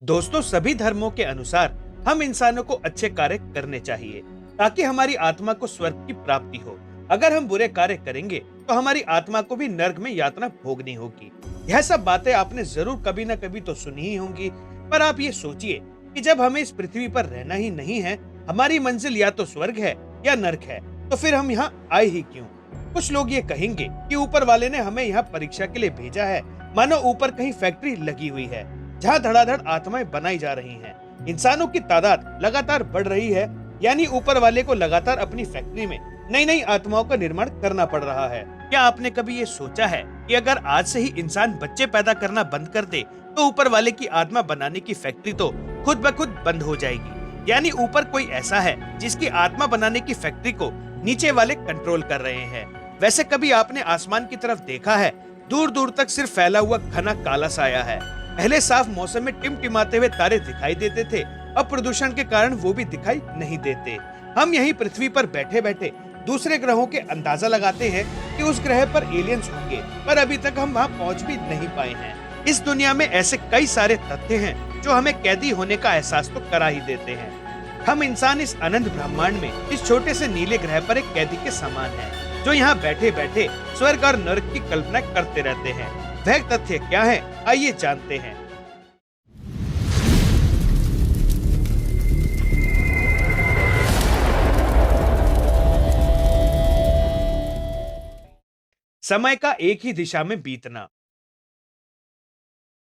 दोस्तों, सभी धर्मों के अनुसार हम इंसानों को अच्छे कार्य करने चाहिए ताकि हमारी आत्मा को स्वर्ग की प्राप्ति हो। अगर हम बुरे कार्य करेंगे तो हमारी आत्मा को भी नर्क में यातना भोगनी होगी। यह सब बातें आपने जरूर कभी न कभी तो सुनी ही होंगी। पर आप ये सोचिए कि जब हमें इस पृथ्वी पर रहना ही नहीं है, हमारी मंजिल या तो स्वर्ग है या नर्क है, तो फिर हम यहाँ आए ही क्यों? कुछ लोग ये कहेंगे कि ऊपर वाले ने हमें यहाँ परीक्षा के लिए भेजा है, मानो ऊपर कहीं फैक्ट्री लगी हुई है जहाँ धड़ाधड़ आत्माएं बनाई जा रही हैं। इंसानों की तादाद लगातार बढ़ रही है, यानी ऊपर वाले को लगातार अपनी फैक्ट्री में नई नई आत्माओं का निर्माण करना पड़ रहा है। क्या आपने कभी ये सोचा है कि अगर आज से ही इंसान बच्चे पैदा करना बंद कर दे तो ऊपर वाले की आत्मा बनाने की फैक्ट्री तो खुद ब खुद बंद हो जाएगी? यानी ऊपर कोई ऐसा है जिसकी आत्मा बनाने की फैक्ट्री को नीचे वाले कंट्रोल कर रहे हैं। वैसे कभी आपने आसमान की तरफ देखा है? दूर दूर तक सिर्फ फैला हुआ घना काला साया है। पहले साफ मौसम में टिमटिमाते हुए तारे दिखाई देते थे, अब प्रदूषण के कारण वो भी दिखाई नहीं देते। हम यहीं पृथ्वी पर बैठे बैठे दूसरे ग्रहों के अंदाजा लगाते हैं कि उस ग्रह पर एलियंस होंगे, पर अभी तक हम वहां पहुंच भी नहीं पाए हैं। इस दुनिया में ऐसे कई सारे तथ्य हैं जो हमें कैदी होने का एहसास तो करा ही देते हैं। हम इंसान इस अनंत ब्रह्मांड में इस छोटे से नीले ग्रह पर एक कैदी के समान है, जो यहाँ बैठे बैठे स्वर्ग और नरक की कल्पना करते रहते हैं। वह तथ्य क्या है, आइए जानते हैं। समय का एक ही दिशा में बीतना।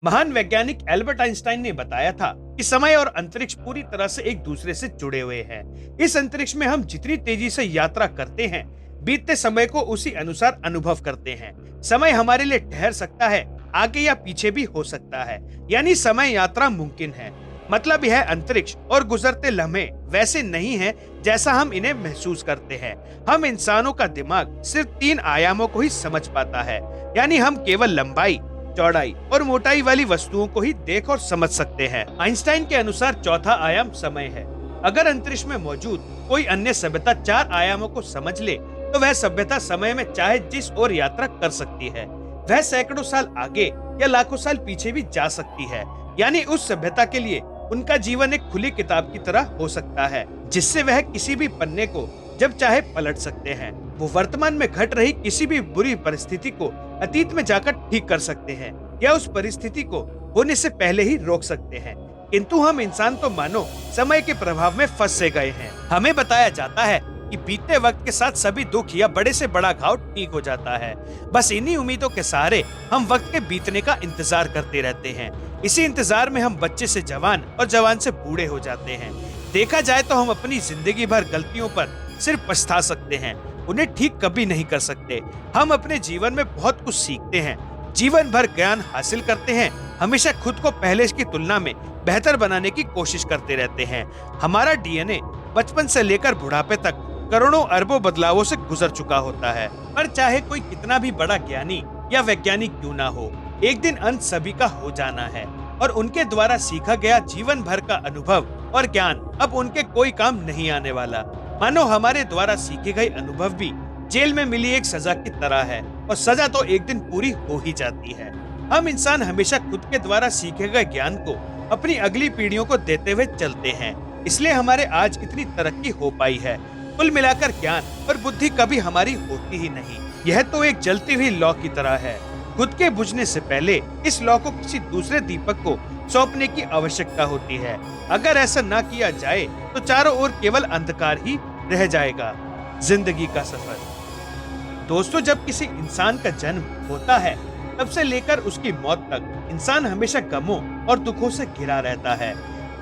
महान वैज्ञानिक एल्बर्ट आइंस्टाइन ने बताया था कि समय और अंतरिक्ष पूरी तरह से एक दूसरे से जुड़े हुए हैं। इस अंतरिक्ष में हम जितनी तेजी से यात्रा करते हैं, बीतते समय को उसी अनुसार अनुभव करते हैं। समय हमारे लिए ठहर सकता है, आगे या पीछे भी हो सकता है, यानी समय यात्रा मुमकिन है। मतलब यह अंतरिक्ष और गुजरते लम्हे वैसे नहीं है जैसा हम इन्हें महसूस करते हैं। हम इंसानों का दिमाग सिर्फ 3 आयामों को ही समझ पाता है, यानी हम केवल लंबाई, चौड़ाई और मोटाई वाली वस्तुओं को ही देख और समझ सकते हैं। आइंस्टाइन के अनुसार चौथा आयाम समय है। अगर अंतरिक्ष में मौजूद कोई अन्य सभ्यता 4 आयामों को समझ ले तो वह सभ्यता समय में चाहे जिस ओर यात्रा कर सकती है। वह सैकड़ों साल आगे या लाखों साल पीछे भी जा सकती है, यानी उस सभ्यता के लिए उनका जीवन एक खुली किताब की तरह हो सकता है, जिससे वह किसी भी पन्ने को जब चाहे पलट सकते हैं। वो वर्तमान में घट रही किसी भी बुरी परिस्थिति को अतीत में जाकर ठीक कर सकते हैं या उस परिस्थिति को होने से पहले ही रोक सकते हैं। किंतु हम इंसान तो मानो समय के प्रभाव में फंस से गए हैं। हमें बताया जाता है कि बीतते वक्त के साथ सभी दुख या बड़े से बड़ा घाव ठीक हो जाता है। बस इन्हीं उम्मीदों के सहारे हम वक्त के बीतने का इंतजार करते रहते हैं। इसी इंतजार में हम बच्चे से जवान और जवान से बूढ़े हो जाते हैं। देखा जाए तो हम अपनी जिंदगी भर गलतियों पर सिर्फ पछता सकते हैं, उन्हें ठीक कभी नहीं कर सकते। हम अपने जीवन में बहुत कुछ सीखते हैं, जीवन भर ज्ञान हासिल करते हैं, हमेशा खुद को पहले की तुलना में बेहतर बनाने की कोशिश करते रहते हैं। हमारा डीएनए बचपन से लेकर बुढ़ापे तक करोड़ों अरबों बदलावों से गुजर चुका होता है। पर चाहे कोई कितना भी बड़ा ज्ञानी या वैज्ञानिक क्यों ना हो, एक दिन अंत सभी का हो जाना है और उनके द्वारा सीखा गया जीवन भर का अनुभव और ज्ञान अब उनके कोई काम नहीं आने वाला। मानो हमारे द्वारा सीखे गए अनुभव भी जेल में मिली एक सजा की तरह है, और सजा तो एक दिन पूरी हो ही जाती है। हम इंसान हमेशा खुद के द्वारा सीखे गए ज्ञान को अपनी अगली पीढ़ियों को देते हुए चलते हैं, इसलिए हमारे आज इतनी तरक्की हो पाई है। कुल मिलाकर ज्ञान और बुद्धि कभी हमारी होती ही नहीं। यह तो एक जलती हुई लौ की तरह है। खुद के बुझने से पहले इस लौ को किसी दूसरे दीपक को सौंपने की आवश्यकता होती है। अगर ऐसा न किया जाए तो चारों ओर केवल अंधकार ही रह जाएगा। जिंदगी का सफर। दोस्तों, जब किसी इंसान का जन्म होता है तब से लेकर उसकी मौत तक इंसान हमेशा गमों और दुखों से घिरा रहता है।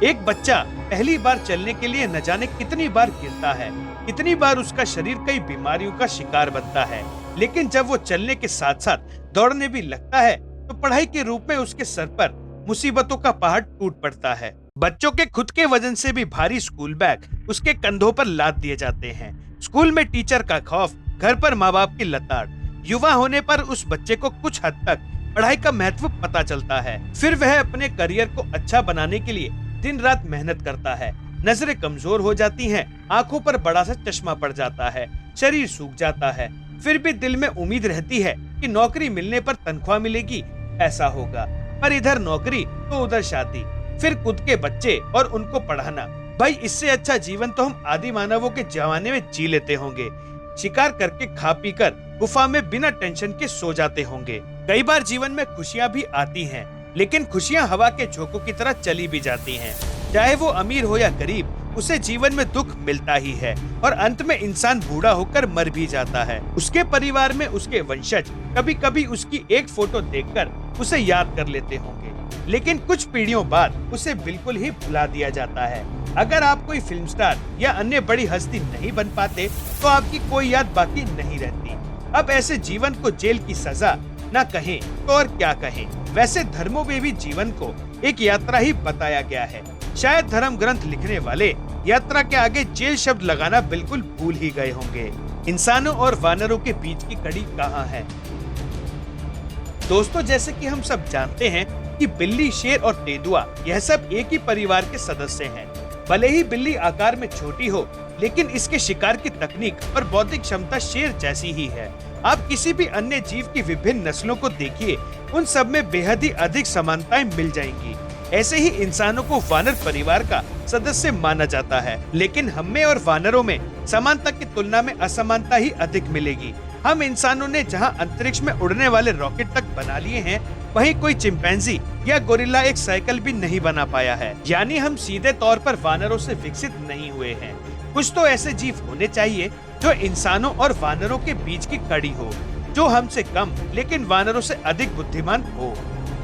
एक बच्चा पहली बार चलने के लिए न जाने कितनी बार गिरता है, कितनी बार उसका शरीर कई बीमारियों का शिकार बनता है, लेकिन जब वो चलने के साथ साथ दौड़ने भी लगता है तो पढ़ाई के रूप में उसके सर पर मुसीबतों का पहाड़ टूट पड़ता है। बच्चों के खुद के वजन से भी भारी स्कूल बैग उसके कंधों पर लाद दिए जाते हैं। स्कूल में टीचर का खौफ, घर पर माँ बाप की लताड़। युवा होने पर उस बच्चे को कुछ हद तक पढ़ाई का महत्व पता चलता है। फिर वह अपने करियर को अच्छा बनाने के लिए दिन रात मेहनत करता है। नजरें कमजोर हो जाती हैं, आंखों पर बड़ा सा चश्मा पड़ जाता है, शरीर सूख जाता है। फिर भी दिल में उम्मीद रहती है कि नौकरी मिलने पर तनख्वाह मिलेगी, ऐसा होगा। पर इधर नौकरी तो उधर शादी। फिर खुद के बच्चे और उनको पढ़ाना। भाई इससे अच्छा जीवन तो हम आदि मानवों के जमाने में जी लेते होंगे। शिकार करके खा पी कर गुफा में बिना टेंशन के सो जाते होंगे। कई बार जीवन में खुशियाँ भी आती हैं, लेकिन खुशियाँ हवा के झोंकों की तरह चली भी जाती हैं। चाहे वो अमीर हो या गरीब, उसे जीवन में दुख मिलता ही है और अंत में इंसान बूढ़ा होकर मर भी जाता है। उसके परिवार में उसके वंशज कभी कभी उसकी एक फोटो देखकर उसे याद कर लेते होंगे, लेकिन कुछ पीढ़ियों बाद उसे बिल्कुल ही भुला दिया जाता है। अगर आप कोई फिल्म स्टार या अन्य बड़ी हस्ती नहीं बन पाते तो आपकी कोई याद बाकी नहीं रहती। अब ऐसे जीवन को जेल की सजा न कहें तो और क्या कहें। वैसे धर्मों में भी जीवन को एक यात्रा ही बताया गया है। शायद धर्म ग्रंथ लिखने वाले यात्रा के आगे जेल शब्द लगाना बिल्कुल भूल ही गए होंगे। इंसानों और वानरों के बीच की कड़ी कहाँ है? दोस्तों, जैसे कि हम सब जानते हैं कि बिल्ली, शेर और तेंदुआ यह सब एक ही परिवार के सदस्य हैं। भले ही बिल्ली आकार में छोटी हो, लेकिन इसके शिकार की तकनीक और बौद्धिक क्षमता शेर जैसी ही है। आप किसी भी अन्य जीव की विभिन्न नस्लों को देखिए, उन सब में बेहद ही अधिक समानताएं मिल जाएंगी। ऐसे ही इंसानों को वानर परिवार का सदस्य माना जाता है, लेकिन हमें और वानरों में समानता की तुलना में असमानता ही अधिक मिलेगी। हम इंसानों ने जहां अंतरिक्ष में उड़ने वाले रॉकेट तक बना लिए हैं, वहीं कोई चिंपैंजी या गोरिल्ला एक साइकिल भी नहीं बना पाया है। यानी हम सीधे तौर पर वानरों से विकसित नहीं हुए हैं। कुछ तो ऐसे जीव होने चाहिए जो इंसानों और वानरों के बीच की कड़ी हो, जो हमसे कम लेकिन वानरों से अधिक बुद्धिमान हो।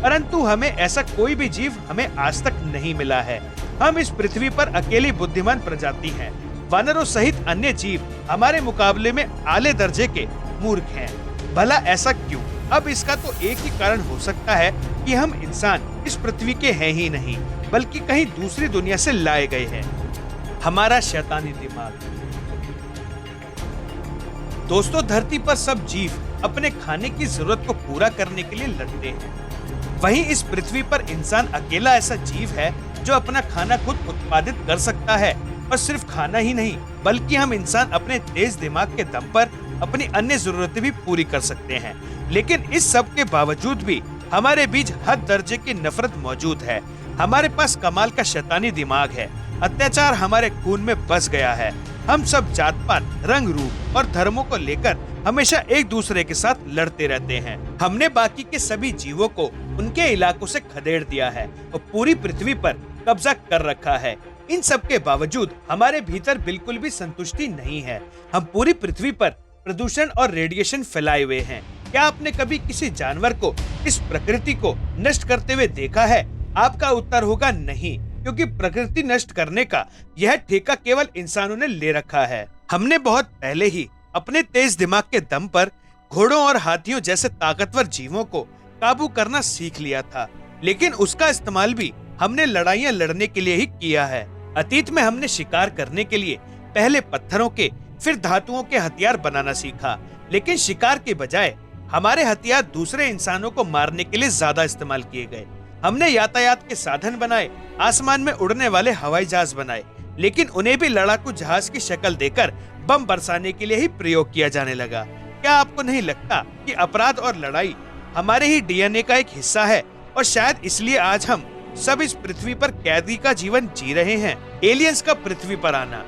परंतु हमें ऐसा कोई भी जीव हमें आज तक नहीं मिला है। हम इस पृथ्वी पर अकेली बुद्धिमान प्रजाति हैं। वानरों सहित अन्य जीव हमारे मुकाबले में आले दर्जे के मूर्ख हैं। भला ऐसा क्यों? अब इसका तो एक ही कारण हो सकता है कि हम इंसान इस पृथ्वी के हैं ही नहीं, बल्कि कहीं दूसरी दुनिया से लाए गए हैं। हमारा शैतानी दिमाग। दोस्तों, धरती पर सब जीव अपने खाने की जरूरत को पूरा करने के लिए लड़ते हैं। वहीं इस पृथ्वी पर इंसान अकेला ऐसा जीव है जो अपना खाना खुद उत्पादित कर सकता है। और सिर्फ खाना ही नहीं, बल्कि हम इंसान अपने तेज दिमाग के दम पर अपनी अन्य जरूरतें भी पूरी कर सकते हैं। लेकिन इस सब के बावजूद भी हमारे बीच हद दर्जे की नफरत मौजूद है। हमारे पास कमाल का शैतानी दिमाग है। अत्याचार हमारे खून में बस गया है। हम सब जात पात, रंग रूप और धर्मों को लेकर हमेशा एक दूसरे के साथ लड़ते रहते हैं। हमने बाकी के सभी जीवों को उनके इलाकों से खदेड़ दिया है और पूरी पृथ्वी पर कब्जा कर रखा है। इन सब के बावजूद हमारे भीतर बिल्कुल भी संतुष्टि नहीं है। हम पूरी पृथ्वी पर प्रदूषण और रेडिएशन फैलाए हुए हैं। क्या आपने कभी किसी जानवर को, इस प्रकृति को नष्ट करते हुए देखा है? आपका उत्तर होगा नहीं, क्योंकि प्रकृति नष्ट करने का यह ठेका केवल इंसानों ने ले रखा है। हमने बहुत पहले ही अपने तेज दिमाग के दम पर घोड़ों और हाथियों जैसे ताकतवर जीवों को काबू करना सीख लिया था, लेकिन उसका इस्तेमाल भी हमने लड़ाइयाँ लड़ने के लिए ही किया है। अतीत में हमने शिकार करने के लिए पहले पत्थरों के, फिर धातुओं के हथियार बनाना सीखा, लेकिन शिकार के बजाय हमारे हथियार दूसरे इंसानों को मारने के लिए ज्यादा इस्तेमाल किए गए। हमने यातायात के साधन बनाए, आसमान में उड़ने वाले हवाई जहाज बनाए, लेकिन उन्हें भी लड़ाकू जहाज की शक्ल देकर बम बरसाने के लिए ही प्रयोग किया जाने लगा। क्या आपको नहीं लगता कि अपराध और लड़ाई हमारे ही डीएनए का एक हिस्सा है और शायद इसलिए आज हम सब इस पृथ्वी पर कैदी का जीवन जी रहे हैं? एलियंस का पृथ्वी पर आना।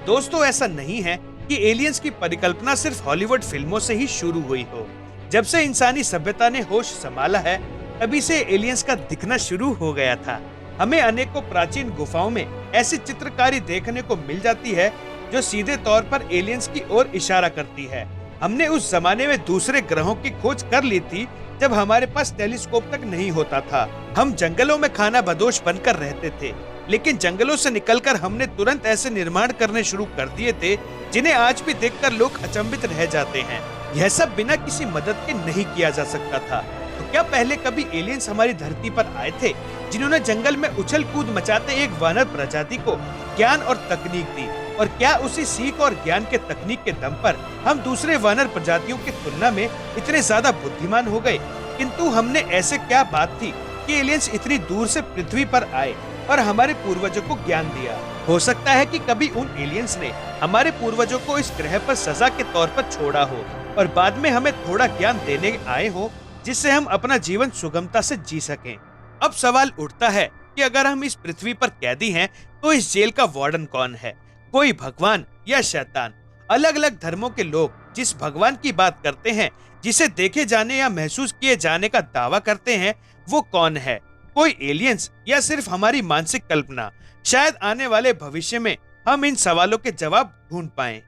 दोस्तों, ऐसा नहीं है कि एलियंस की परिकल्पना सिर्फ हॉलीवुड फिल्मों से ही शुरू हुई हो। जब से इंसानी सभ्यता ने होश संभाला है, तभी से एलियंस का दिखना शुरू हो गया था। हमें अनेकों प्राचीन गुफाओं में ऐसी चित्रकारी देखने को मिल जाती है जो सीधे तौर पर एलियंस की ओर इशारा करती है। हमने उस जमाने में दूसरे ग्रहों की खोज कर ली थी जब हमारे पास टेलीस्कोप तक नहीं होता था। हम जंगलों में खाना बदोश बनकर रहते थे, लेकिन जंगलों से निकलकर हमने तुरंत ऐसे निर्माण करने शुरू कर दिए थे जिन्हें आज भी देखकर लोग अचंभित रह जाते हैं। यह सब बिना किसी मदद के नहीं किया जा सकता था। तो क्या पहले कभी एलियंस हमारी धरती पर आए थे जिन्होंने जंगल में उछल कूद मचाते एक वानर प्रजाति को ज्ञान और तकनीक दी? और क्या उसी सीख और ज्ञान के तकनीक के दम पर हम दूसरे वानर प्रजातियों की तुलना में इतने ज्यादा बुद्धिमान हो गए? किंतु हमने ऐसे क्या बात थी कि एलियंस इतनी दूर से पृथ्वी पर आए और हमारे पूर्वजों को ज्ञान दिया? हो सकता है कि कभी उन एलियंस ने हमारे पूर्वजों को इस ग्रह पर सजा के तौर पर छोड़ा हो और बाद में हमें थोड़ा ज्ञान देने आए हो, जिससे हम अपना जीवन सुगमता से जी सकें। अब सवाल उठता है कि अगर हम इस पृथ्वी पर कैदी हैं, तो इस जेल का वार्डन कौन है? कोई भगवान या शैतान? अलग अलग धर्मों के लोग जिस भगवान की बात करते हैं, जिसे देखे जाने या महसूस किए जाने का दावा करते हैं, वो कौन है? कोई एलियंस या सिर्फ हमारी मानसिक कल्पना? शायद आने वाले भविष्य में हम इन सवालों के जवाब ढूंढ पाएं।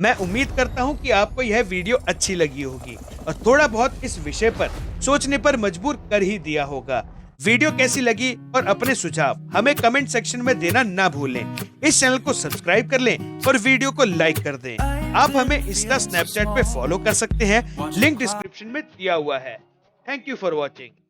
मैं उम्मीद करता हूं कि आपको यह वीडियो अच्छी लगी होगी और थोड़ा बहुत इस विषय पर सोचने पर मजबूर कर ही दिया होगा। वीडियो कैसी लगी और अपने सुझाव हमें कमेंट सेक्शन में देना ना भूलें। इस चैनल को सब्सक्राइब कर लें और वीडियो को लाइक कर दें। आप हमें इंस्टा, स्नैपचैट पे फॉलो कर सकते हैं, लिंक डिस्क्रिप्शन में दिया हुआ है। Thank you for watching.